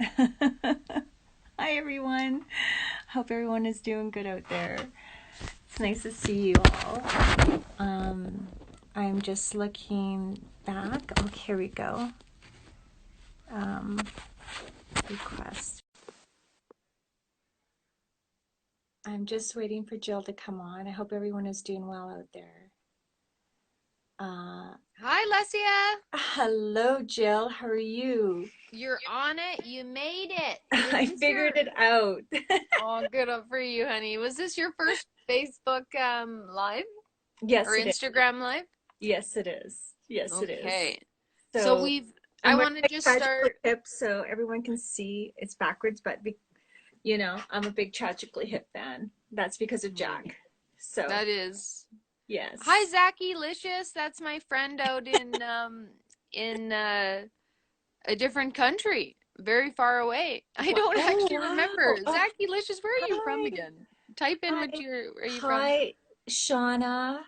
Hi, everyone. Hope everyone is doing good out there. It's nice to see you all. Um, I'm just looking back. Oh, here we go. Um, Request. I'm just waiting for Jill to come on. I hope everyone is doing well out there. Uh, Hi, Lesia. Hello, Jill. How are you? You're on it. You made it. Was I this figured your... it out. Oh, good up for you, honey. Was this your first Facebook live or Yes, it is. Instagram live? Yes, it is. Yes, it is. Okay. So So I I'm wearing want to my just tragically start. hip so everyone can see it's backwards, but I'm a big tragically hip fan. That's because of Hmm, Jack. So that is. Hi, yes. Zachy Licious. That's my friend out in a different country, very far away. I don't Oh actually remember. wow. Oh, Zachy Licious, where are you from hi. again? Type in Hi. what you're, where are you from? Hi, Shauna.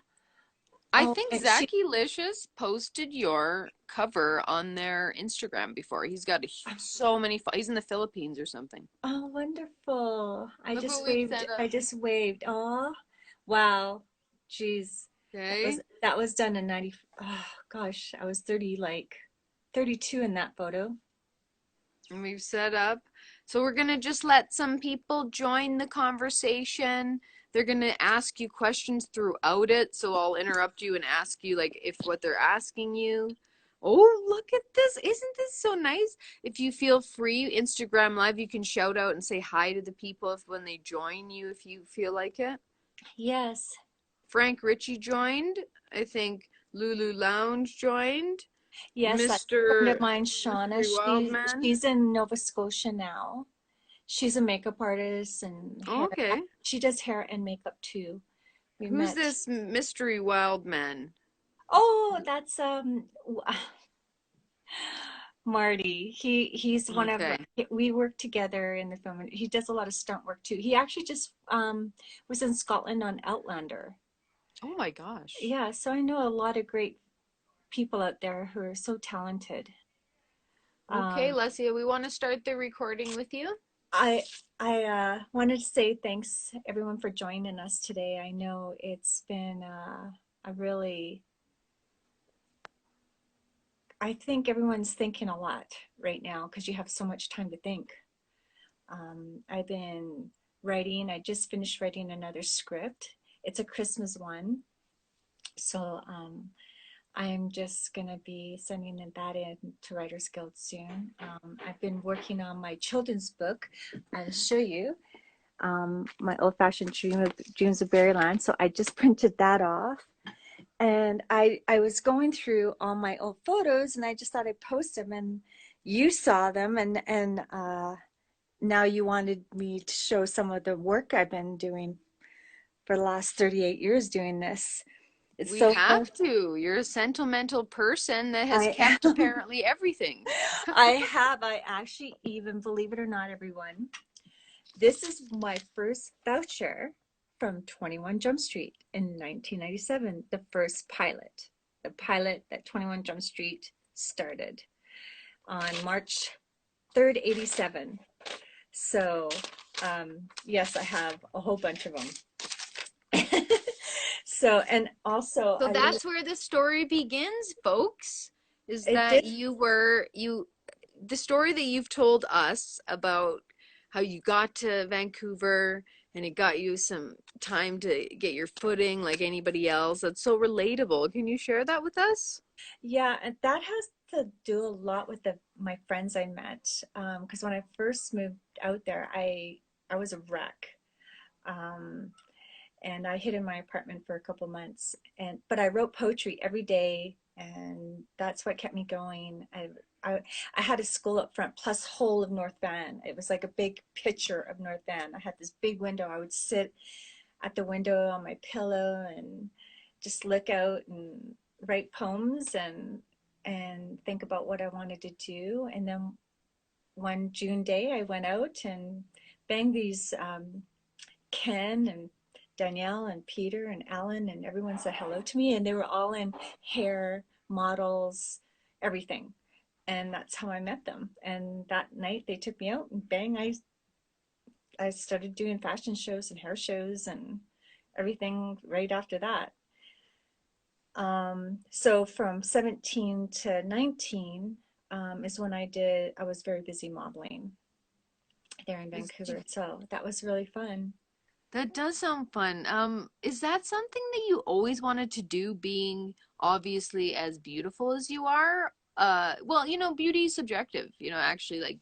I Oh, think and she Zachy Licious posted your cover on their Instagram before. He's got so many. He's in the Philippines or something. oh wonderful. I Look what just we've waved. set I up. just waved. Oh, wow. Jeez. Okay, That was done in 90. Oh gosh, I was 30 like 32 in that photo. and we've set up. So we're gonna just let some people join the conversation. They're gonna ask you questions throughout it. So I'll interrupt you and ask you like if what they're asking you. Oh, look at this. Isn't this so nice? If you feel free, Instagram Live, you can shout out and say hi to the people if when they join you, if you feel like it. Yes. Frank Ritchie joined. I think Lulu Lounge joined. Yes, that's a friend of Mr. mine, Shauna. Mystery Wildman. She's in Nova Scotia now. She's a makeup artist and hair. Okay. She does hair and makeup too. We Who's met. this Mystery Wildman? Oh, that's Marty. He's one of Okay. we work together in the film. He does a lot of stunt work too. He actually just was in Scotland on Outlander. Oh my gosh. Yeah, so I know a lot of great people out there who are so talented. Okay, Um, Lesia, we want to start the recording with you. I I wanted to say thanks everyone for joining us today. I know it's been a really I think everyone's thinking a lot right now because you have so much time to think. I've been writing. I just finished writing another script. It's a Christmas one, so I'm just gonna be sending that in to Writers Guild soon. I've been working on my children's book. I'll show you. My old-fashioned dreams of Berryland. So I just printed that off, and I was going through all my old photos, and I just thought I'd post them, and you saw them, and now you wanted me to show some of the work I've been doing for the last 38 years doing this. It's We so have to. You're a sentimental person that has I kept am. apparently everything. I actually even, believe it or not, everyone, this is my first voucher from 21 Jump Street in 1997, the pilot that 21 Jump Street started on March 3rd, 87. So, yes, I have a whole bunch of them. So, and also, So that's where the story begins, folks. Is it that did, the story that you've told us about how you got to Vancouver and it got you some time to get your footing like anybody else. That's so relatable. Can you share that with us? yeah, and that has to do a lot with my friends I met. Because when I first moved out there, I was a wreck. Um, and I hid in my apartment for a couple months, but I wrote poetry every day, and that's what kept me going. I I had a school up front plus whole of North Van. It was like a big picture of North Van. I had this big window. I would sit at the window on my pillow and just look out and write poems and think about what I wanted to do. And then one June day, I went out and banged these Ken and Danielle and Peter and Alan, and everyone said hello to me, and they were all in hair, models, everything. and that's how I met them. And that night they took me out, and bang, I started doing fashion shows and hair shows and everything right after that. So from 17 to 19 is when I was very busy modeling there in Is, Vancouver. So that was really fun. that does sound fun. Is that something that you always wanted to do, being obviously as beautiful as you are? Well, beauty is subjective, actually, like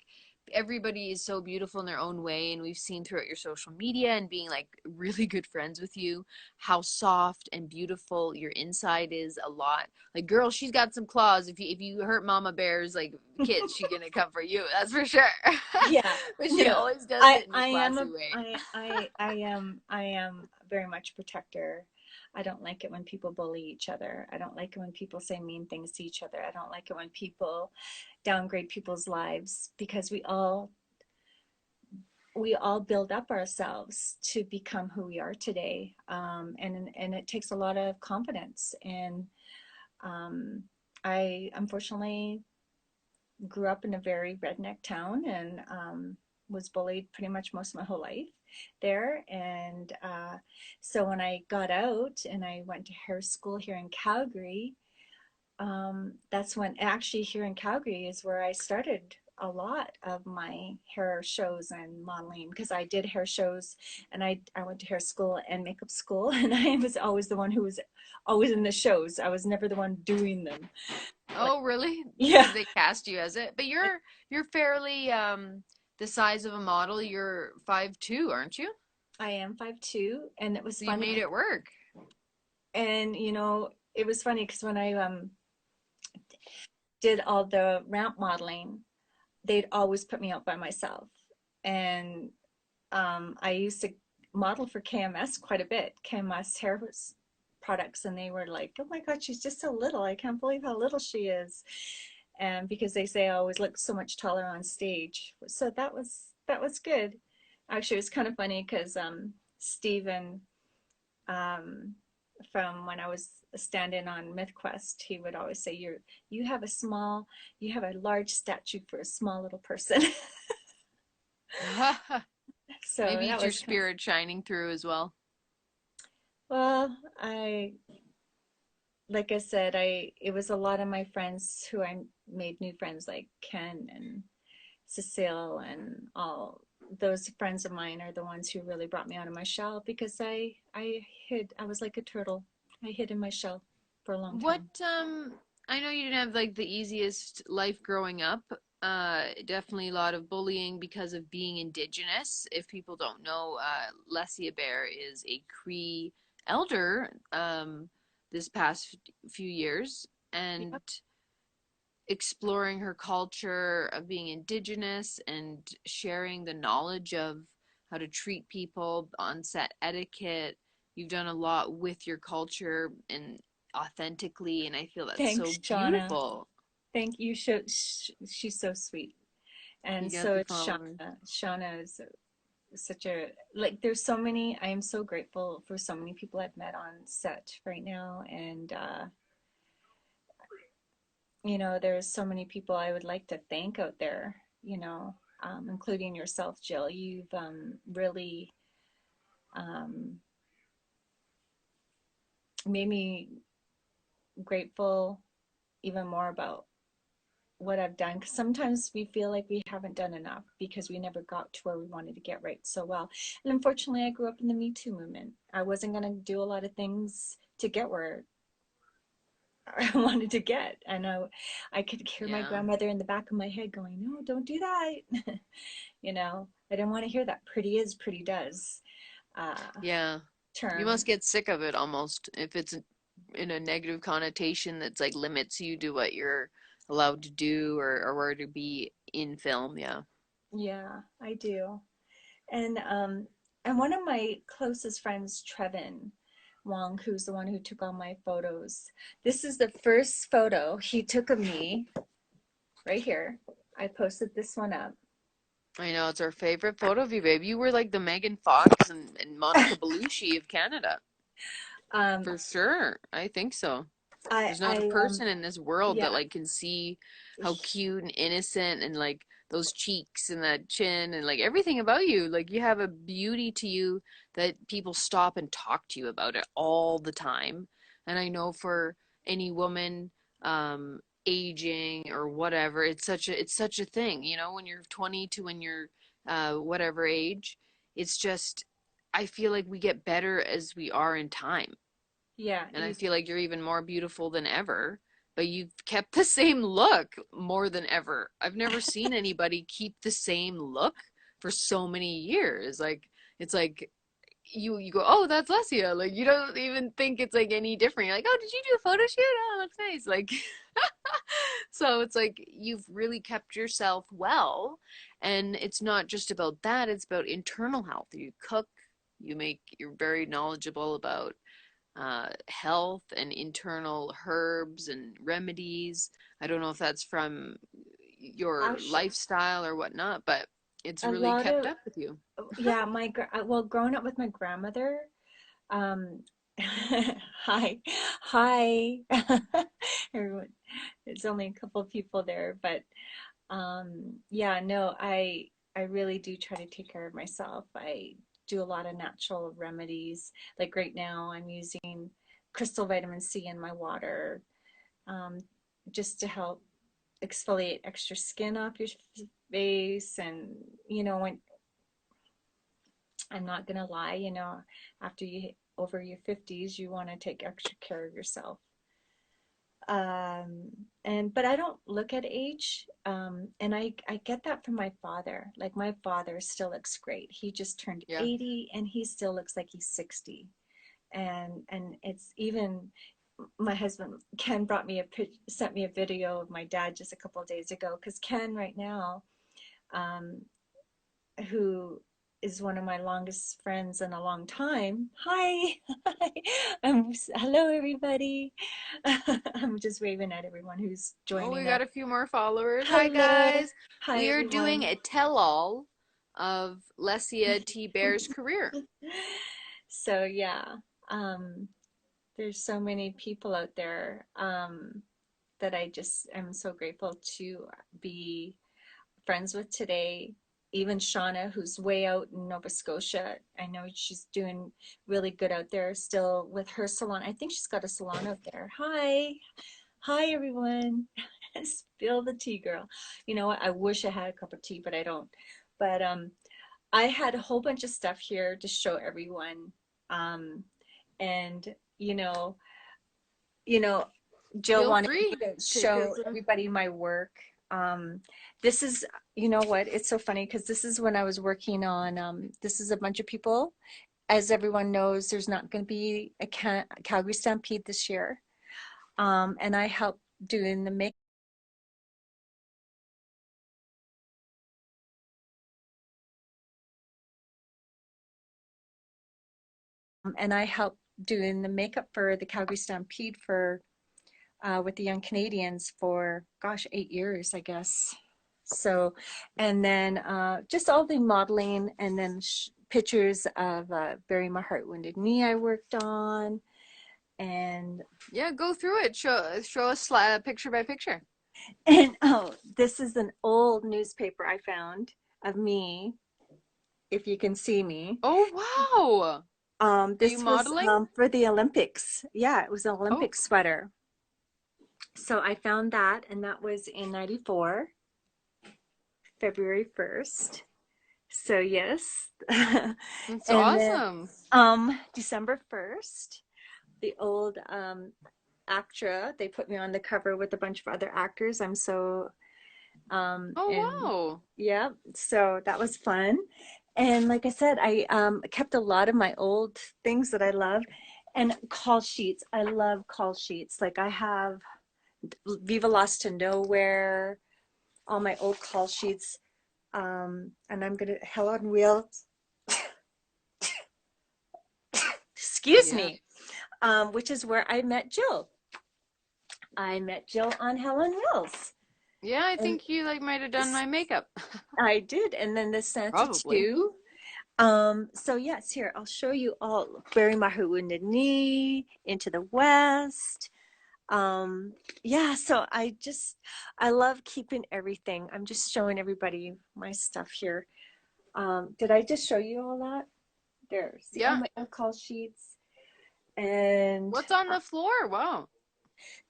everybody is so beautiful in their own way, and we've seen throughout your social media and being like really good friends with you how soft and beautiful your inside is a lot. Like, girl, she's got some claws. If you hurt Mama Bear's like kid, she gonna come for you. That's for sure. Yeah, But she no, always does it in a I am classy a way. I am very much a protector. I don't like it when people bully each other. I don't like it when people say mean things to each other. I don't like it when people downgrade people's lives, because we all build up ourselves to become who we are today, and it takes a lot of confidence. And um, I unfortunately grew up in a very redneck town, and was bullied pretty much most of my whole life there. And so when I got out and I went to hair school here in Calgary, that's when actually here in Calgary is where I started a lot of my hair shows and modeling, because I did hair shows, and I went to hair school and makeup school, and I was always the one who was always in the shows. I was never the one doing them. Like, Oh, really? yeah, Did they cast you as it? But you're fairly the size of a model. You're 5'2", aren't you? I am 5'2", and it was So you funny. made it work. And it was funny because when I did all the ramp modeling, they'd always put me out by myself. And I used to model for KMS quite a bit, KMS hair products, and they were like, "Oh my God, she's just so little. I can't believe how little she is." And because they say I always look so much taller on stage, so that was good. Actually, it was kind of funny because Steven, um, from when I was stand-in on MythQuest, he would always say, you have you have a large statue for a small little person." So Maybe that it's your was kind of, spirit shining through as well. well, like I said, it was a lot of my friends who I made new friends, like Ken and Cecile, and all those friends of mine are the ones who really brought me out of my shell, because I was like a turtle. I hid in my shell for a long What time. I know you didn't have like the easiest life growing up. Definitely a lot of bullying because of being indigenous. If people don't know, Lesia Bear is a Cree elder this past few years, and Yep. exploring her culture of being indigenous and sharing the knowledge of how to treat people, on set etiquette. You've done a lot with your culture and authentically, and I feel that's so Thanks, Shauna. beautiful. Thank you. She's so sweet. You And got so the it's followers. Shauna. Shauna is such a, like, there's so many, I am so grateful for so many people I've met on set right now. And, there's so many people I would like to thank out there, including yourself, Jill. You've really um, made me grateful even more about what I've done. Because sometimes we feel like we haven't done enough because we never got to where we wanted to get right so well. And unfortunately, I grew up in the Me Too movement. I wasn't going to do a lot of things to get where I wanted to get. And I could hear my Yeah. grandmother in the back of my head going, "No, don't do that." I didn't want to hear that "pretty is, pretty does" uh, Yeah. You term. must get sick of it almost if it's in a negative connotation that's like limits you to what you're allowed to do or where to be in film. Yeah. Yeah, I do. And one of my closest friends, Trevan Wong, who's the one who took all my photos. This is the first photo he took of me right here. I posted this one up. I know it's our favorite photo of you, babe. You were like the Megan Fox and Monica Bellucci of Canada. Um, For sure. I think so. There's not a person I in this world that yeah. like can see how cute and innocent and like those cheeks and that chin and like everything about you. Like you have a beauty to you that people stop and talk to you about it all the time. And I know for any woman aging or whatever, it's such a thing, you know, when you're 20 to when you're whatever age. It's just I feel like we get better as we are in time. Yeah, And I feel like you're even more beautiful than ever, but you've kept the same look more than ever. I've never seen anybody keep the same look for so many years. Like it's like you go, oh, that's Lesia. Like you don't even think it's like any different. You're like, oh, did you do a photo shoot? Oh, that's nice. Like so it's like you've really kept yourself well, and it's not just about that, it's about internal health. You cook, you're very knowledgeable about health and internal herbs and remedies. I don't know if that's from your actually lifestyle or whatnot, but it's a really lot kept of up with you. yeah, well, growing up with my grandmother, um, hi, hi, everyone. There's only a couple of people there, but yeah, no, I really do try to take care of myself. I do a lot of natural remedies. Like right now, I'm using crystal vitamin C in my water, um, just to help exfoliate extra skin off your face. And when I'm not gonna lie, after you hit over your 50s, you want to take extra care of yourself. Um, and but I don't look at age, and I get that from my father. Like my father still looks great. He just turned Yeah. 80 and he still looks like he's 60. And it's even my husband Ken sent me a video of my dad just a couple of days ago, because Ken right now, um, who is one of my longest friends in a long time. Hi, hi. Hello everybody. I'm just waving at everyone who's Oh, we joining us. got a few more followers. Hi, Hello. guys. Hi We are doing everyone. a tell-all of Lesia T. Bear's career. So yeah, um, there's so many people out there, that I just am so grateful to be friends with today. Even Shauna, who's way out in Nova Scotia, I know she's doing really good out there still with her salon. I think she's got a salon out there. Hi. Hi, everyone. Spill the tea, girl. You know what? I wish I had a cup of tea, but I don't. But I had a whole bunch of stuff here to show everyone. Um, and you know, Jill Feel wanted me free. to Take show us. everybody my work. This is, you know what, it's so funny because this is when I was working on, this is a bunch of people. As everyone knows, there's not going to be a Calgary Stampede this year. And I helped doing the make and I helped doing the makeup for the Calgary Stampede for with the Young Canadians for, gosh, 8 years, I guess. So, and then just all the modeling, and then pictures of Bury My Heart Wounded Knee I worked on. And Yeah, go through it. Show us picture by picture. oh, this is an old newspaper I found of me, if you can see me. Oh, wow. Are you This was modeling? for the Olympics. Yeah, it was an Oh, Olympic sweater. So I found that, and that was in 94, February 1st. So yes. that's And then awesome. December 1st, the old ACTRA, they put me on the cover with a bunch of other actors. I'm so Oh, and wow. yeah, so that was fun. And like I said, I kept a lot of my old things that I love, and call sheets. I love call sheets. Like I have Viva Lost to Nowhere, all my old call sheets. And I'm gonna Hell on Wheels, excuse Yeah. me, which is where I met Jill. I met Jill on Hell on Wheels. Yeah, I And think you like might have done my makeup. I did. And then the Santa Probably. too. So yes, here, I'll show you all. Bury My Wounded Knee, Into the West. Yeah, so I love keeping everything. I'm just showing everybody my stuff here. Did I just show you all that? There, see all Yeah. my call sheets, and What's on the floor? Wow.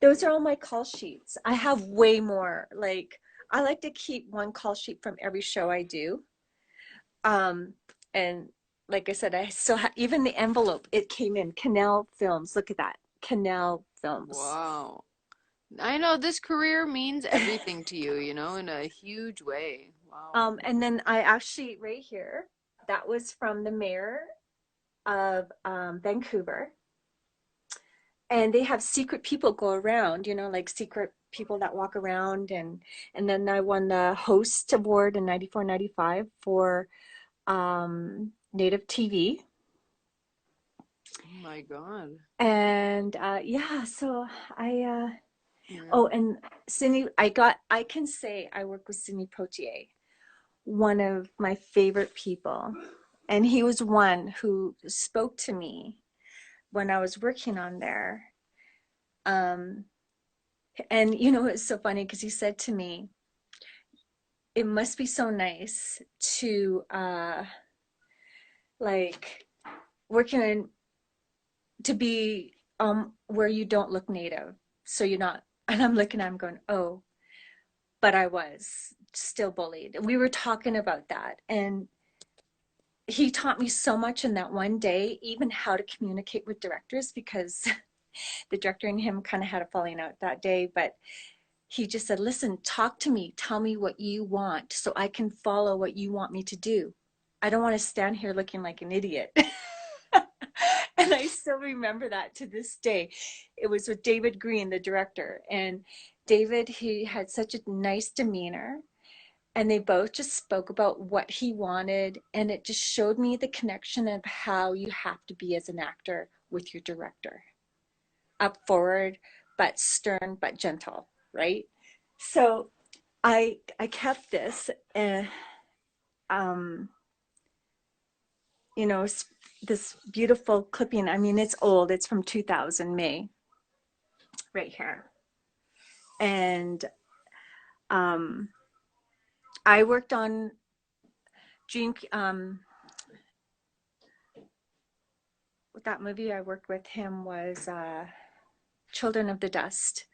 those are all my call sheets. I have way more. Like, I like to keep one call sheet from every show I do. Um, and like I said, I still have even the envelope. It came in Canal Films. Look at that, Canal Films. Wow. I know this career means everything to you, you know, in a huge way. Wow. And then I actually right here, that was from the mayor of Vancouver, and they have secret people go around, like secret people that walk around, and then I won the host award in 94, 95 for Native TV. Oh my God. And yeah, so I Yeah. oh, and I can say I work with Sidney Poitier, one of my favorite people. And he was one who spoke to me when I was working on there. Um, and it's so funny because he said to me, it must be so nice to like working in to be where you don't look native. So you're not, and I'm looking at him going, oh, but I was still bullied. We were talking about that. And he taught me so much in that one day, even how to communicate with directors, because the director and him kind of had a falling out that day. But he just said, listen, talk to me, tell me what you want so I can follow what you want me to do. I don't want to stand here looking like an idiot. And I still remember that to this day. It was with David Green, the director. And David, he had such a nice demeanor. And they both just spoke about what he wanted. And it just showed me the connection of how you have to be as an actor with your director. Up forward, but stern, but gentle, right? So I kept this, um, you know, this beautiful clipping. I mean, it's old. It's from 2000 May, right here. And I worked on Gene. That movie I worked with him was Children of the Dust,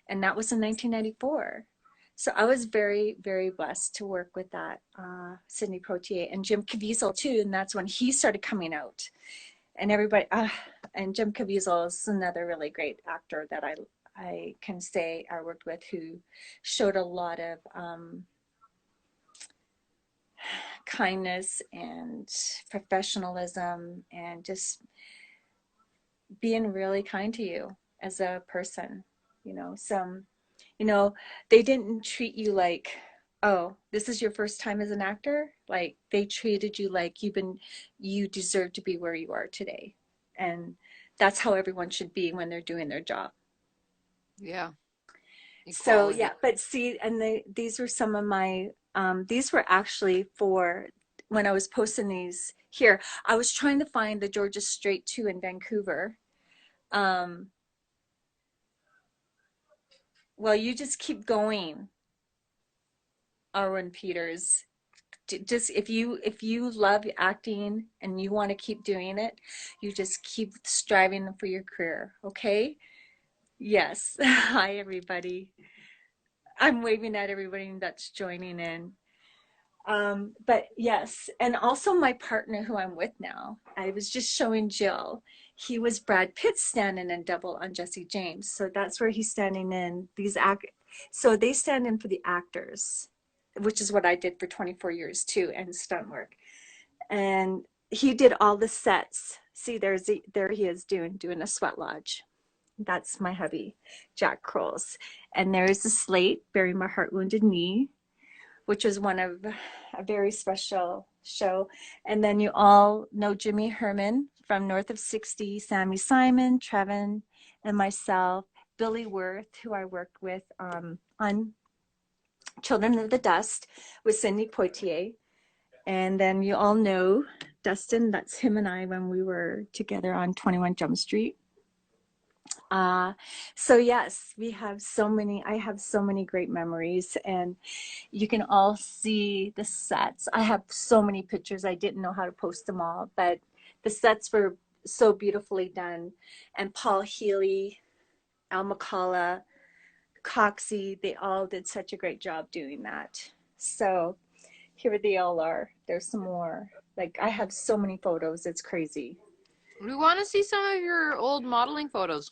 and that was in 1994. So I was very, very blessed to work with that Sidney Poitier and Jim Caviezel too, and that's when he started coming out. And everybody, and Jim Caviezel is another really great actor that I can say I worked with, who showed a lot of kindness and professionalism and just being really kind to you as a person. Some, they didn't treat you like, oh, this is your first time as an actor. Like, they treated you like you deserve to be where you are today. And that's how everyone should be when they're doing their job. Yeah. So Equality. yeah, but see, and these were some of my, these were actually for when I was posting these here. I was trying to find the Georgia Strait 2 in Vancouver. Um, well, you just keep going, Arwen Peters. Just if you love acting and you want to keep doing it, you just keep striving for your career, okay? Yes. Hi, everybody. I'm waving at everybody that's joining in. But yes, and also my partner who I'm with now, I was just showing Jill, he was Brad Pitt standing in double on Jesse James. So that's where he's standing in. So they stand in for the actors, which is what I did for 24 years too, and stunt work. And he did all the sets. See, there he is doing a sweat lodge. That's my hubby, Jack Kroll's. And there's the slate, Bury My Heart Wounded Knee, which is one of a very special show. And then you all know Jimmy Herman from North of 60, Sammy Simon, Trevan, and myself, Billy Worth, who I worked with on Children of the Dust with Sidney Poitier. And then you all know Dustin, that's him and I when we were together on 21 Jump Street. Uh, so yes, I have so many great memories, and you can all see the sets. I have so many pictures. I didn't know how to post them all, but the sets were so beautifully done. And Paul Healy, Al McCullough, Coxie, they all did such a great job doing that. So here they all are. There's some more. Like I have so many photos, it's crazy. We want to see some of your old modeling photos,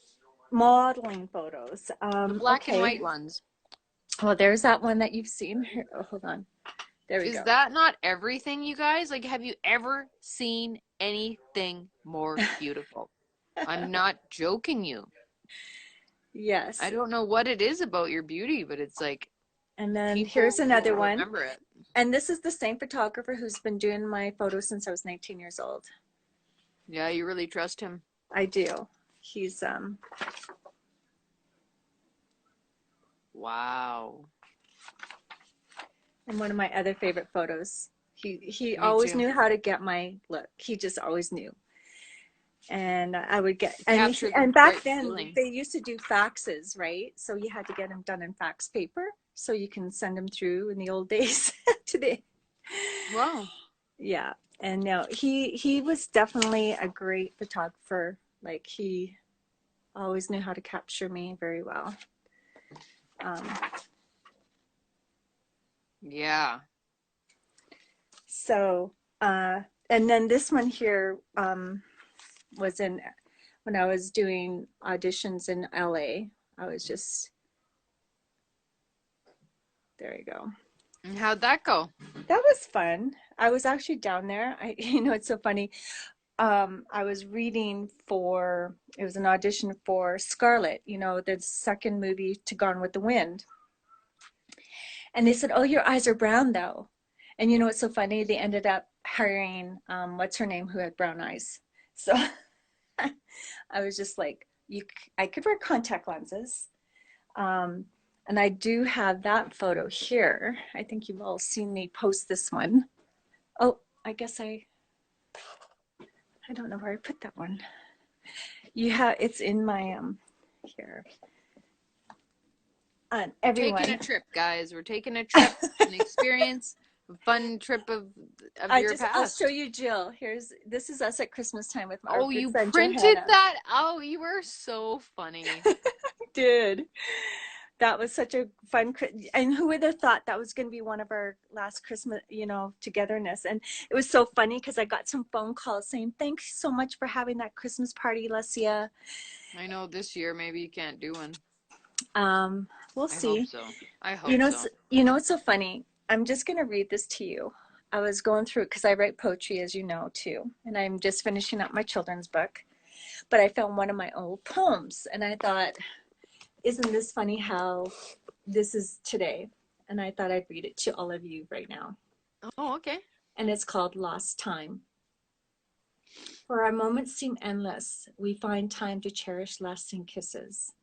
Modeling photos. the black and Okay. white ones. Well, there's that one that you've seen. Here, oh, hold on. There we Is go. that not everything, you guys? Like, have you ever seen anything more beautiful? I'm not joking you. I Yes. don't know what it is about your beauty, but it's like And then here's people will another one. remember it. And this is the same photographer who's been doing my photos since I was 19 years old. Yeah, you really trust him. I do. He's Wow. and one of my other favorite photos. He Me always too. knew how to get my look. He just always knew. And I would get Captured the and back right then feeling. they used to do faxes, right? So you had to get them done in fax paper so you can send them through in the old days to the Wow. yeah. And no, he was definitely a great photographer. Like he always knew how to capture me very well. Um, Yeah. so and then this one here was in when I was doing auditions in LA. I was just there you go. And how'd that go? That was fun. I was actually down there. It's so funny. I was reading for, it was an audition for Scarlett, the second movie to Gone with the Wind. And they said, oh, your eyes are brown though. And what's so funny? They ended up hiring, what's her name, who had brown eyes. So I was just like, I could wear contact lenses. Um, and I do have that photo here. I think you've all seen me post this one. Oh, I guess I don't know where I put that one. It's in my here. Taking Everyone. a trip, guys. We're taking a trip, an experience, a fun trip of your I'll show past. you Jill. This is us at Christmas time with our Oh, good you friend printed Johanna. that? Oh, you were so funny. Dude, that was such a fun, and who would have thought that was going to be one of our last Christmas, togetherness. And it was so funny because I got some phone calls saying, thanks so much for having that Christmas party, Lesia. I know this year maybe you can't do one. We'll I hope see. so. I hope so. It's so funny. I'm just going to read this to you. I was going through it because I write poetry, as you know, too. And I'm just finishing up my children's book. But I found one of my old poems. And I thought, isn't this funny how this is today? And I thought I'd read it to all of you right now. Oh, okay. And it's called Lost Time. For our moments seem endless, we find time to cherish lasting kisses.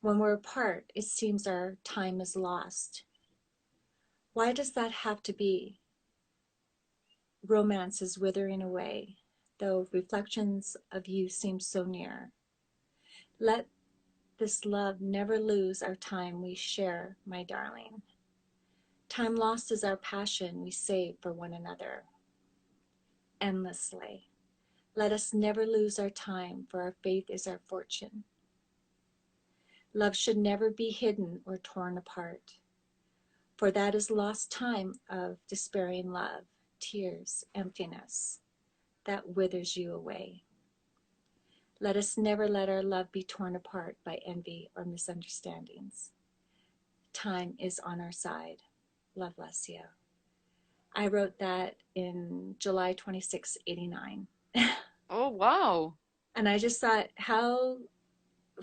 When we're apart, it seems our time is lost. Why does that have to be? Romance is withering away, though reflections of you seem so near. Let this love never lose our time we share, my darling. Time lost is our passion we save for one another. Endlessly. Let us never lose our time, for our faith is our fortune. Love should never be hidden or torn apart, for that is lost time of despairing love, tears, emptiness, that withers you away. Let us never let our love be torn apart by envy or misunderstandings. Time is on our side. Love, Lesia. I wrote that in July 26, 89. Oh, wow. And I just thought, how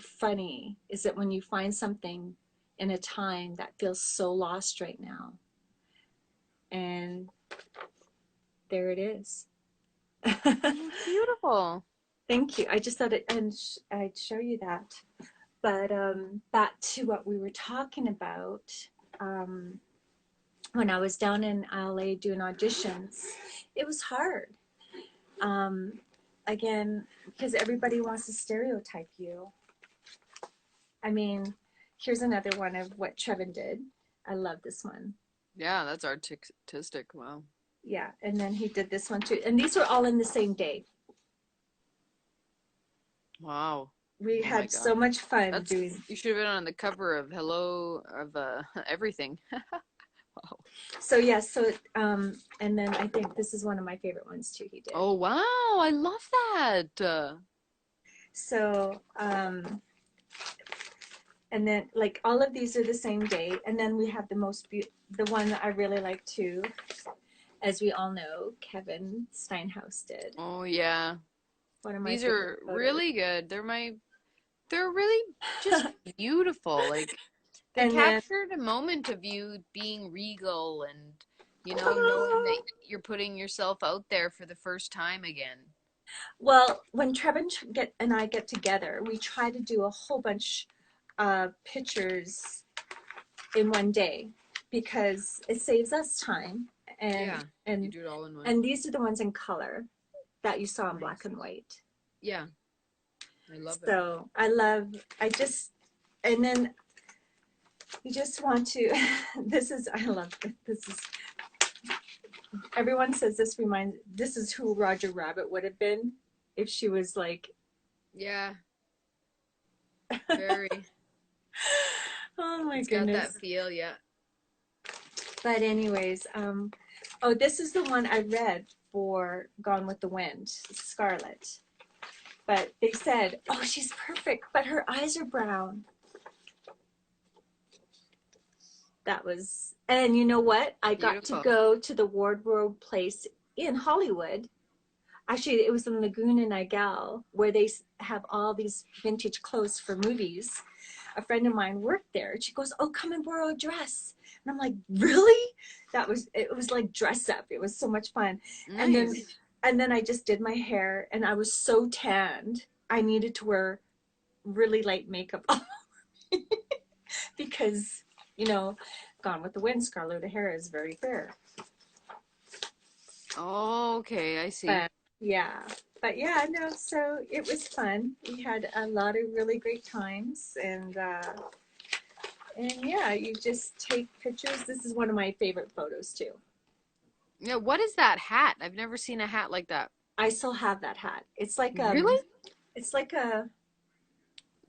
funny is it when you find something in a time that feels so lost right now? And there it is. Beautiful. Thank you. I just thought I'd show you that. But back to what we were talking about, when I was down in LA doing auditions, it was hard. again, because everybody wants to stereotype you. I mean, here's another one of what Trevan did. I love this one. Yeah, that's artistic. Wow. Yeah, and then he did this one too. And these were all in the same day. Wow. We Oh my had so God. much fun That's doing. you should have been on the cover of Hello of everything. Wow. So yeah, and then I think this is one of my favorite ones too. He did. Oh wow, I love that. So and then like all of these are the same day, and then we have the one that I really like too, as we all know, Kevin Steinhaus did. Oh yeah. One of my These favorite are photos. really good. They're really just beautiful. Like they And then captured a moment of you being regal and knowing that you're putting yourself out there for the first time again. well, when Trevan and I get together, we try to do a whole bunch of pictures in one day because it saves us time. Yeah, And you and do it all in one. and these are the ones in color that you saw in Nice. black and white. Yeah, I love it. So and then you just want to, I love this is, everyone says this is who Roger Rabbit would have been if she was like, Yeah, very. oh my It's got goodness. that feel, yeah. But anyways, oh, this is the one I read for Gone with the Wind, Scarlett. But they said, oh, she's perfect, but her eyes are brown. That was, and you know what? I got to Beautiful. go to the wardrobe place in Hollywood. Actually, it was in Laguna Niguel, where they have all these vintage clothes for movies. A friend of mine worked there. She goes, oh, come and borrow a dress. And I'm like, really? It was like dress up. It was so much fun. Nice. And then I just did my hair, and I was so tanned. I needed to wear really light makeup because, Gone with the Wind, Scarlett O'Hara is very fair. Oh, okay, I see. But yeah, no, so it was fun. We had a lot of really great times, and yeah, you just take pictures. This is one of my favorite photos too. Yeah, what is that hat? I've never seen a hat like that. I still have that hat. It's like Really? it's like a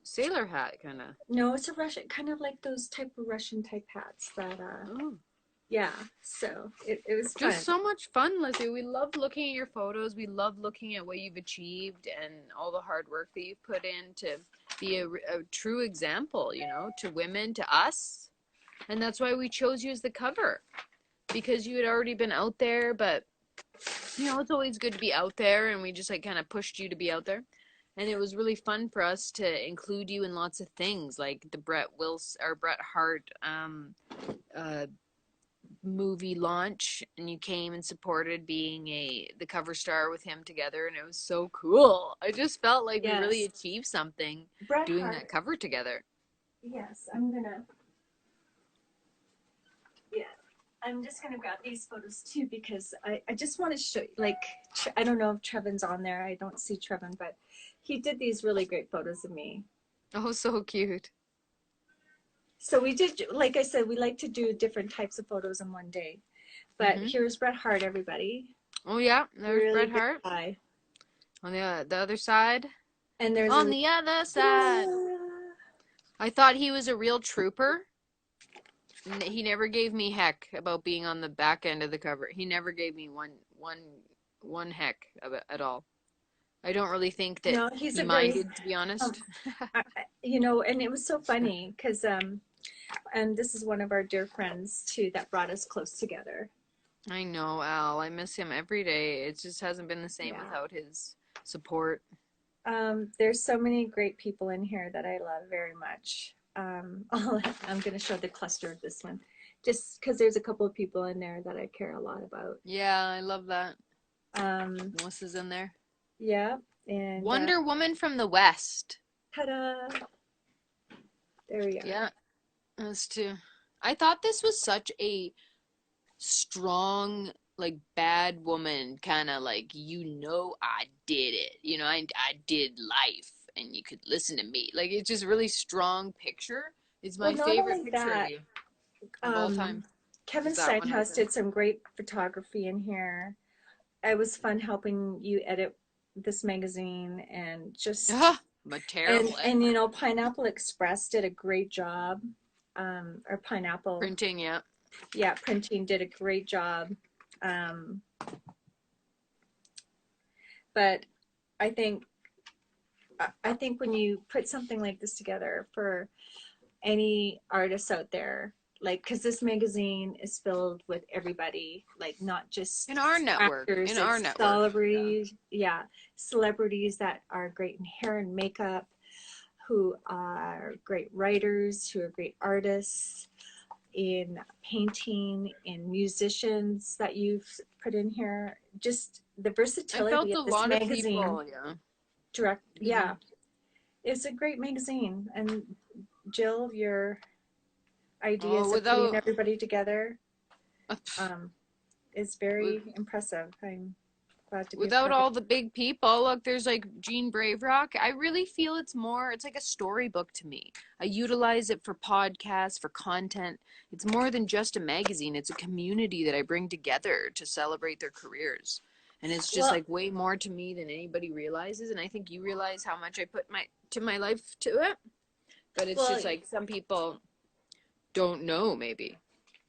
Sailor hat, kind of. no, it's a Russian, kind of like those type of Russian type hats that Oh. yeah. So it was fun. Just so much fun, Lesia. We love looking at your photos. We love looking at what you've achieved and all the hard work that you've put in to be a true example, to women, to us. And that's why we chose you as the cover. Because you had already been out there, but, it's always good to be out there, and we just, kind of pushed you to be out there. And it was really fun for us to include you in lots of things, like the Bret Hart movie launch, and you came and supported being the cover star with him together, and it was so cool. I just felt like we really achieved something Bret doing Hart, that cover together. Yes, I'm just gonna grab these photos too because I just want to show you, like, I don't know if Trevan's on there. I don't see Trevan, but he did these really great photos of me. Oh, so cute. So we did, like I said, we like to do different types of photos in one day. But here's Bret Hart, everybody. Oh yeah, there's really Bret Hart. Guy. On the other side. And there's on the other side. I thought he was a real trooper. He never gave me heck about being on the back end of the cover. He never gave me one heck of it at all. I don't really think that he minded, to be honest. And it was so funny because, and this is one of our dear friends too that brought us close together. I know, Al. I miss him every day. It just hasn't been the same without his support. There's so many great people in here that I love very much. I'm going to show the cluster of this one just because there's a couple of people in there that I care a lot about. Yeah, I love that. Melissa's in there. Yeah. And Wonder Woman from the West. Ta-da! There we go. Yeah, us too. I thought this was such a strong, like bad woman kind of like, I did it. I did life and you could listen to me. Like it's just really strong picture. It's Well, my not favorite only picture of that, you of all time. um, Kevin Is that one right Steinhaus there? did some great photography in here. It was fun helping you edit this magazine and just Ah, I'm a terrible and editor. Pineapple Express did a great job. Or Pineapple, Printing, yeah. yeah, printing did a great job. Um, but I think I think when you put something like this together for any artists out there, like, because this magazine is filled with everybody, like not just In our network. actors, In our it's network. Yeah. celebrities, yeah, celebrities that are great in hair and makeup, who are great writers, who are great artists in painting, in musicians that you've put in here. Just the I versatility felt of a this lot of magazine. people, yeah. Direct, Mhm. yeah, it's a great magazine. And Jill, your Oh, ideas of putting without everybody together pff, um, is with very impressive. I'm glad to be a without part of all it. the big people, look, there's like Jean Braverock. I really feel it's like a storybook to me. I utilize it for podcasts, for content. It's more than just a magazine. It's a community that I bring together to celebrate their careers. And it's just Well, like way more to me than anybody realizes. And I think you realize how much I put my life to it. But it's well, just like some people don't know maybe.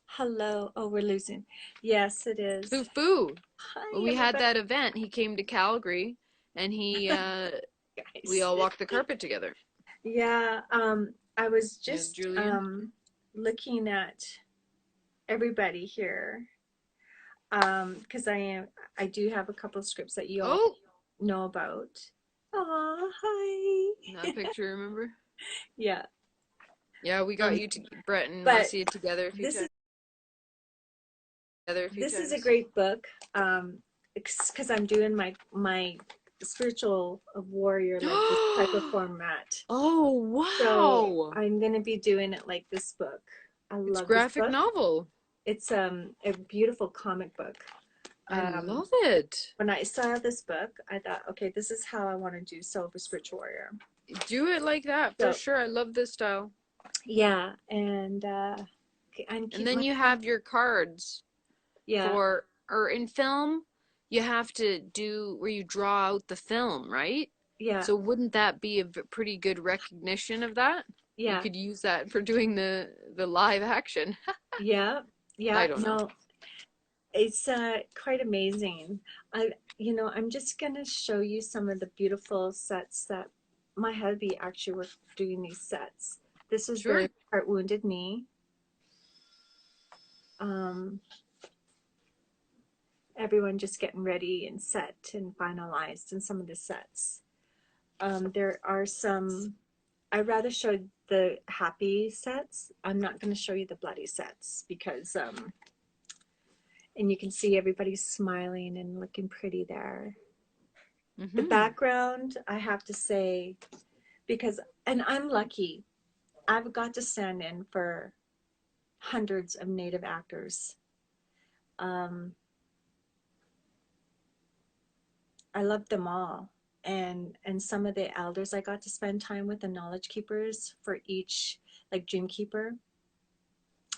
hello. Oh, we're losing. Yes, it is. Foo foo. When Hi, we had everybody. that event, he came to Calgary and we Guys. all walked the carpet together. Yeah, I was Yeah, just Julian. looking at everybody here because I do have a couple of scripts that you all Oh, know about. Aw, hi. that picture, remember? Yeah. Yeah, we got Um, you to Bret and but Lesia together a few this times. is Together a few this is a times. great book because I'm doing my spiritual warrior like this type of format. Oh, So wow. I'm gonna be doing it like this book. I It's love this graphic book. novel. It's a beautiful comic book. I Um, love it. when I saw this book, I thought, okay, this is how I want to do Silver Spiritual Warrior. Do it like that for So sure. I love this style. yeah, and And keep then my you have your cards yeah, or in film, you have to do where you draw out the film, right? yeah, So wouldn't that be a pretty good recognition of that? You yeah, could use that for doing the live action. yeah, I yeah. don't know. No, it's quite amazing. I'm just gonna show you some of the beautiful sets that my hubby actually was doing these sets. This is Sure. the Heart Wounded Knee. Um, Everyone just getting ready and set and finalized in some of the sets. There are some, I'd rather show the happy sets. I'm not going to show you the bloody sets because, and you can see everybody's smiling and looking pretty there. The Mm-hmm. background, I have to say, and I'm lucky, I've got to stand in for hundreds of Native actors. Um, I love them all. And some of the elders I got to spend time with, the knowledge keepers for each, like Dream Keeper,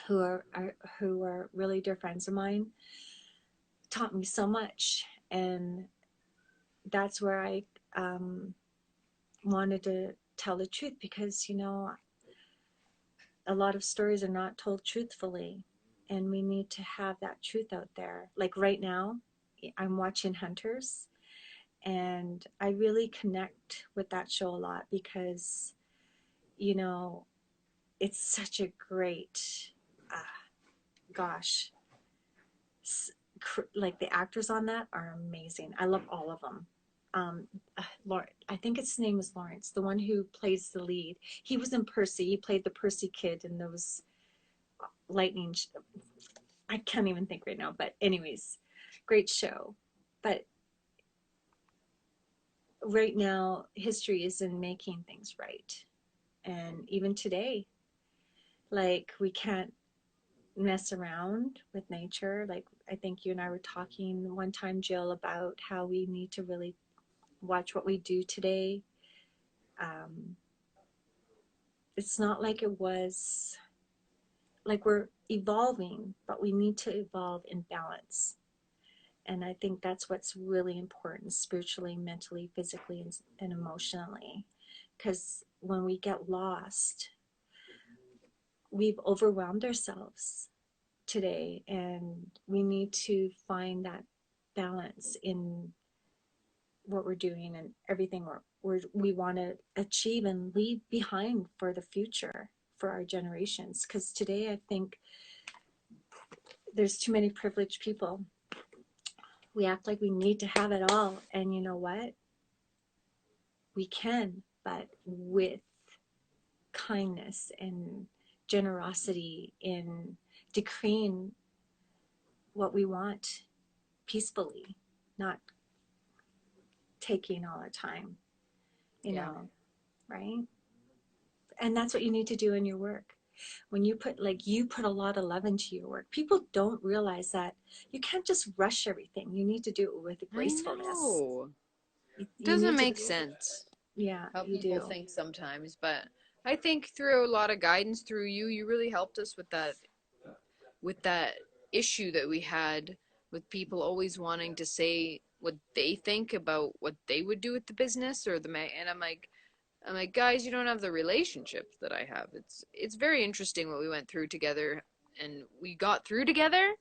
who are really dear friends of mine, taught me so much. And that's where I wanted to tell the truth because, a lot of stories are not told truthfully. And we need to have that truth out there. Like right now, I'm watching Hunters, and I really connect with that show a lot because, you know, it's such a great, uh, gosh, like the actors on that are amazing. I love all of them. I think his name is Lawrence, the one who plays the lead. He was in Percy. He played the Percy kid in those lightning. I can't even think right now, but anyways, great show. But right now, history is in making things right, and even today, like we can't. mess around with nature. Like I think you and I were talking one time, Jill, about how we need to really watch what we do today. Um, it's not like it was, like we're evolving, but we need to evolve in balance. And I think that's what's really important spiritually, mentally, physically, and emotionally. Because when we get lost, we've overwhelmed ourselves today, and we need to find that balance in what we're doing and everything we want to achieve and leave behind for the future for our generations. Because today I think there's too many privileged people. We act like we need to have it all, and you know what, we can, but with kindness and generosity in decreeing what we want peacefully, not taking all our time, you Yeah. know, right? And that's what you need to do in your work. When you put, like, you put a lot of love into your work, people don't realize that you can't just rush everything. You need to do it with I gracefulness. know. You Doesn't need to, make sense yeah, how you people do. think sometimes, but I think through a lot of guidance through you, you really helped us with that issue that we had with people always wanting to say what they think about what they would do with the business or and I'm like, guys, you don't have the relationship that I have. It's very interesting what we went through together, and we got through together,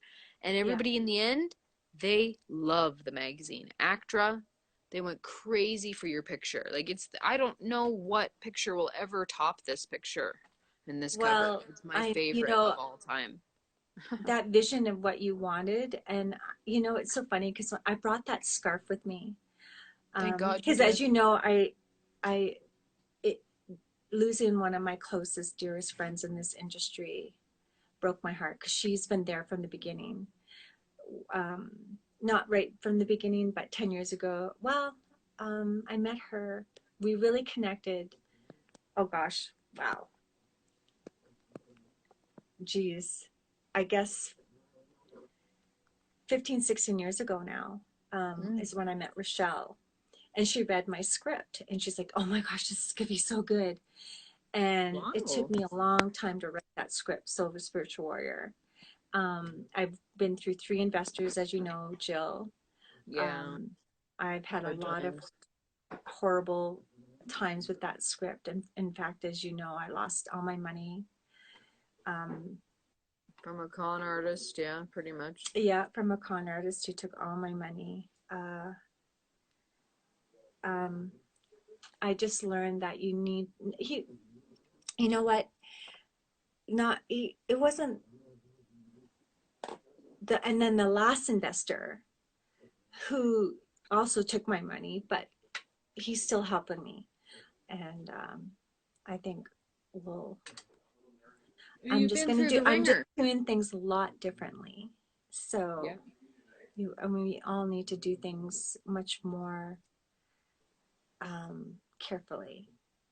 and Yeah. everybody in the end, they love the magazine. ACTRA, they went crazy for your picture. Like I don't know what picture will ever top this picture in this cover. Well, It's my you favorite of know, all time. that vision of what you wanted, and you know, it's so funny because I brought that scarf with me. Thank God you Because as did. you know, I, it, losing one of my closest, dearest friends in this industry broke my heart because she's been there from the beginning. Um, Not right from the beginning, but 10 years ago. Well, I met her. We really connected. Oh gosh, wow. Geez. I guess 15, 16 years ago now, Mm. is when I met Rochelle. And she read my script and she's like, oh my gosh, this is going to be so good. And it took Wow. me a long time to write that script, Silver Spiritual Warrior. I've been through 3 investors, as you know, Jill. Yeah. Um, I've had a Hard lot of times. horrible times with that script. And in fact, as you know, I lost all my money. Um, From a con artist, yeah, pretty much. yeah, from a con artist who took all my money. Um, I just learned that you know what? It wasn't and then the last investor who also took my money, but he's still helping me. And I think, well, You've been through the I'm just ringer. doing things a lot differently. Yeah. So I mean, we all need to do things much more carefully.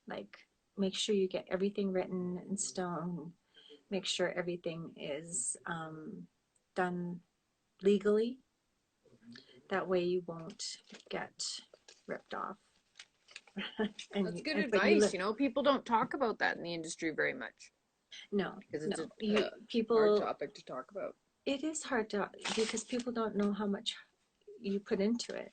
Like, make sure you get everything written in stone. Make sure everything is done legally. That way you won't get ripped off. That's good But you advice. live, You know, people don't talk about that in the industry very much no, because no. it's You a hard people, topic to talk about. it is hard to, because people don't know how much you put into it.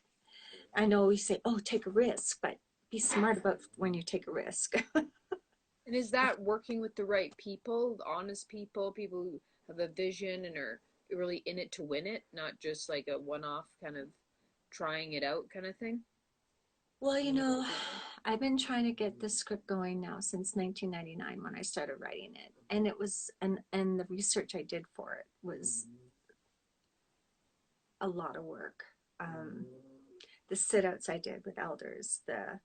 I know we say, oh, take a risk, but be smart about when you take a risk. And is that working with the right people, honest people, people who have a vision and are really in it to win it, not just like a one off kind of trying it out kind of thing? Well, Working with the right people? I've been trying to get this script going now since 1999 when I started writing it. And it was, and the research I did for it was a lot of work. Um, the sit outs I did with elders, the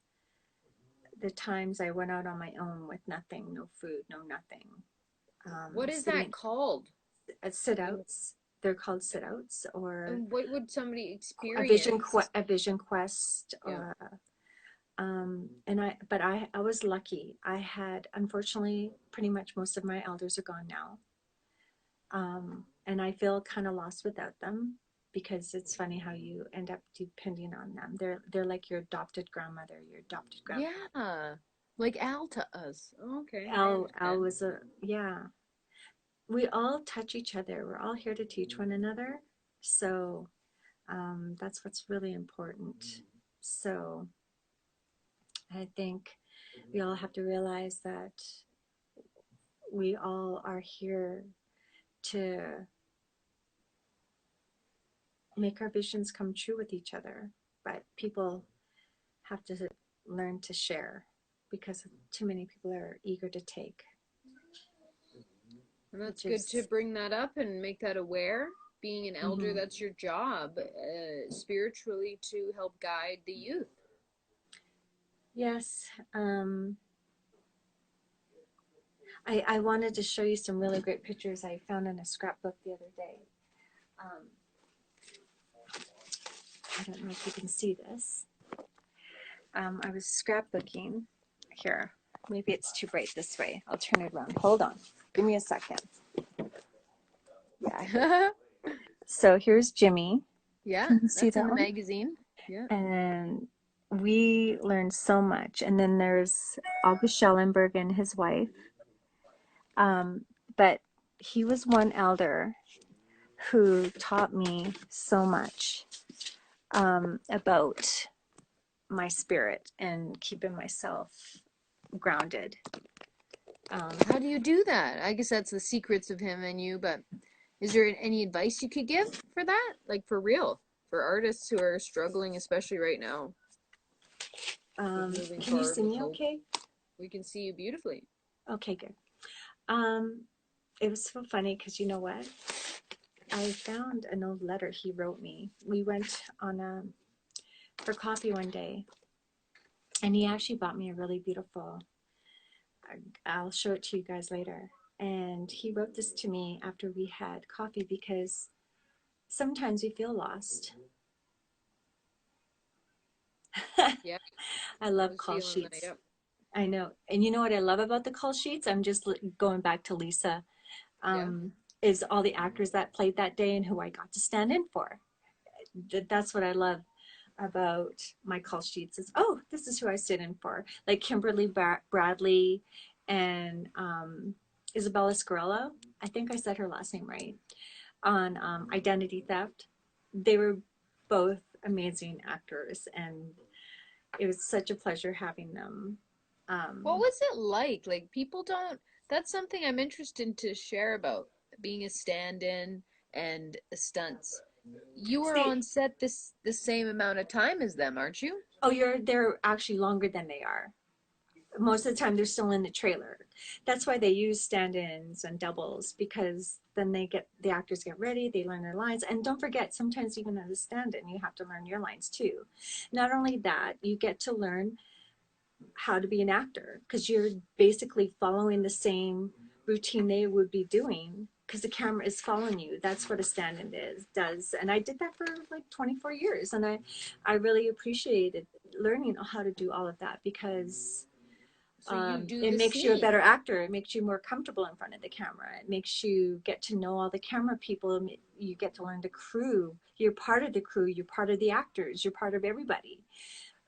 times I went out on my own with nothing, no food, no nothing. What is that Sitting called? at sit outs, they're called sit outs, or And what would somebody experience? a vision quest. Yeah. And I was lucky. I had, unfortunately, pretty much most of my elders are gone now. And I feel kind of lost without them, because it's funny how you end up depending on them. They're like your adopted grandmother, your adopted grandfather. Yeah, like Al to us. Okay, I Al understand. was a, yeah. We all touch each other. We're all here to teach one another. So that's what's really important. So I think we all have to realize that we all are here to make our visions come true with each other. But people have to learn to share, because too many people are eager to take, And that's which good to is, bring that up and make that aware. Being an elder, mm-hmm. that's your job, spiritually, to help guide the youth. Yes. I wanted to show you some really great pictures I found in a scrapbook the other day. Um, I don't know if you can see this. I was scrapbooking. Here, maybe it's too bright this way. I'll turn it around. Hold on. Give me a second. Yeah. So here's Jimmy. Yeah, Can you see that's in that the one? magazine. Yeah. And we learned so much. And then there's August Schellenberg and his wife. But he was one elder who taught me so much about my spirit and keeping myself grounded. How do you do that? I guess that's the secrets of him and you, but is there any advice you could give for that? Like for real, for artists who are struggling, especially right now, with moving Can you forward see with me hope? okay? We can see you beautifully. Okay, good. Um, it was so funny because you know what? I found an old letter he wrote me. We went on for coffee one day, and he actually bought me a really beautiful, I'll show it to you guys later. And he wrote this to me after we had coffee, because sometimes we feel lost. Yeah, I I love was call feeling that. sheets. Yep. I know. And you know what I love about the call sheets? I'm just going back to Lisa, Yeah. is all the actors that played that day and who I got to stand in for. That's what I love about my call sheets is, oh, this is who I stood in for. Like Kimberly Bradley and Isabella Scarlett. I think I said her last name right, on Identity Theft. They were both amazing actors, and it was such a pleasure having them. What Um, was it like? Like people don't. That's something I'm interested to share about being a stand-in and stunts. You were see, on set this the same amount of time as them, aren't you? oh, they're actually longer than they are. Most of the time they're still in the trailer. That's why they use stand-ins and doubles, because then the actors get ready, they learn their lines. And don't forget, sometimes even as a stand-in, you have to learn your lines too. Not only that, you get to learn how to be an actor, because you're basically following the same routine they would be doing, because the camera is following you. That's what a stand-in does. And I did that for like 24 years. And I really appreciated learning how to do all of that, because So you do it the makes you a better scene. actor. It makes you more comfortable in front of the camera. It makes you get to know all the camera people. You get to learn the crew. You're part of the crew. You're part of the actors. You're part of everybody.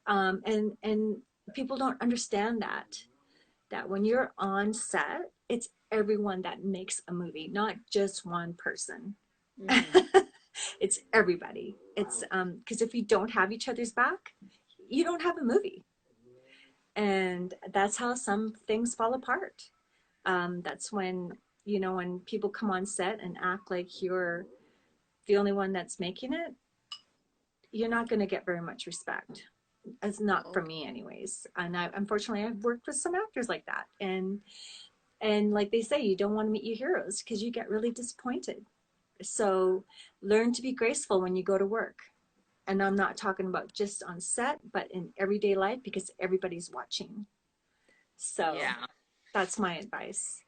And people don't understand that when you're on set, it's everyone that makes a movie, not just one person. Mm-hmm. It's everybody. It's because if you don't have each other's back, you don't have a movie. And that's how some things fall apart. That's when, when people come on set and act like you're the only one that's making it, you're not going to get very much respect. It's not No. from me anyways. And unfortunately, I've worked with some actors like that. And like they say, you don't want to meet your heroes because you get really disappointed. So learn to be graceful when you go to work. And I'm not talking about just on set, but in everyday life, because everybody's watching. So Yeah. that's my advice.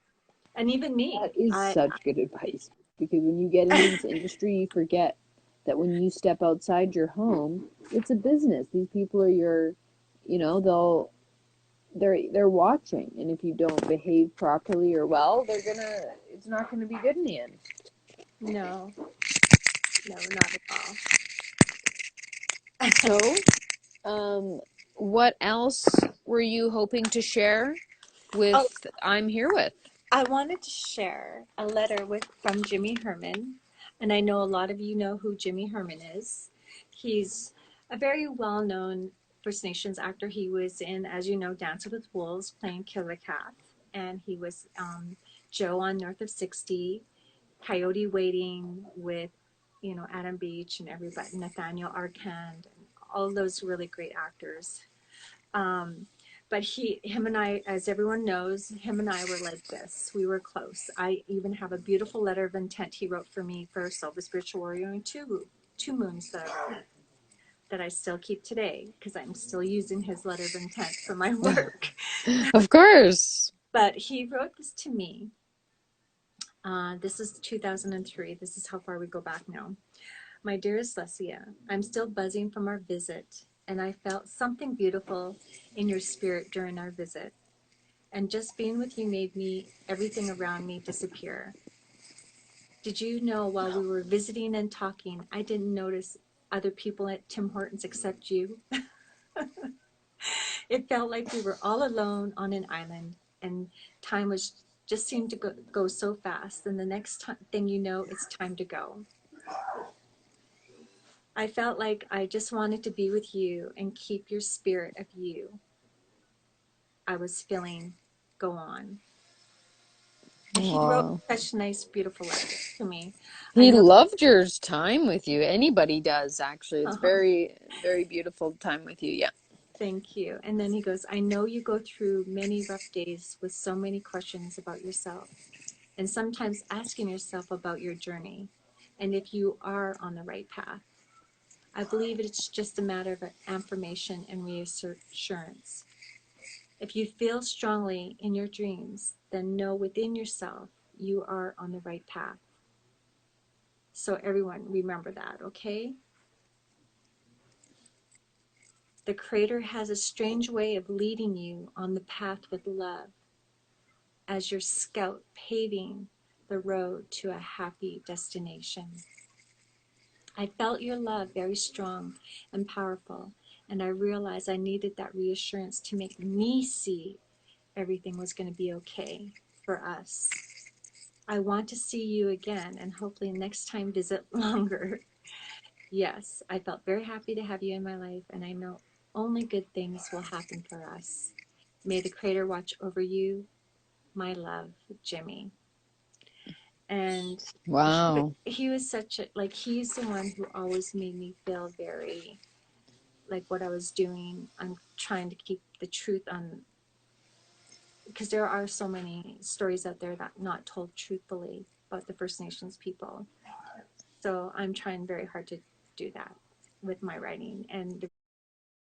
And even me, That is such good advice because when you get into this industry, you forget that when you step outside your home, it's a business. These people are your, they're watching, and if you don't behave properly or well, it's not gonna be good in the end. No, no, not at all. So, what else were you hoping to share with Oh, I'm Here With? I wanted to share a letter from Jimmy Herman, and I know a lot of you know who Jimmy Herman is. He's a very well-known First Nations actor. He was in, as you know, Dances with Wolves, playing Killer Cat, and he was Joe on North of 60, Coyote Waiting with, Adam Beach and everybody, Nathaniel Arcand, and all those really great actors. But him and I, as everyone knows, him and I were like this. We were close. I even have a beautiful letter of intent he wrote for me for Silver Spiritual Warrior and two moons that I wrote, that I still keep today because I'm still using his letter of intent for my work. Of course. But he wrote this to me. This is 2003. This is how far we go back now. My dearest Lesia, I'm still buzzing from our visit, and I felt something beautiful in your spirit during our visit. And just being with you made everything around me disappear. Did you know while we were visiting and talking, I didn't notice other people at Tim Hortons except you? It felt like we were all alone on an island, and time just seemed to go so fast. And the next thing you know, it's time to go. I felt like I just wanted to be with you and keep your spirit of you. I was feeling go on. And he wrote Wow. such nice, beautiful letters to me. I He know. loved your time with you. Anybody does, actually. It's Uh-huh. very, very beautiful time with you. Yeah. Thank you. And then he goes, I know you go through many rough days with so many questions about yourself, and sometimes asking yourself about your journey and if you are on the right path. I believe it's just a matter of affirmation and reassurance. If you feel strongly in your dreams, then know within yourself you are on the right path. So everyone, remember that, okay? The Creator has a strange way of leading you on the path with love, as your scout paving the road to a happy destination. I felt your love very strong and powerful, and I realized I needed that reassurance to make me see everything was going to be okay for us. I want to see you again, and hopefully next time visit longer. Yes, I felt very happy to have you in my life, and I know only good things will happen for us. May the Creator watch over you. My love, Jimmy. And Wow. he was such a, like, he's the one who always made me feel very, like what I was doing. I'm trying to keep the truth on, because there are so many stories out there that not told truthfully about the First Nations people. So I'm trying very hard to do that with my writing. And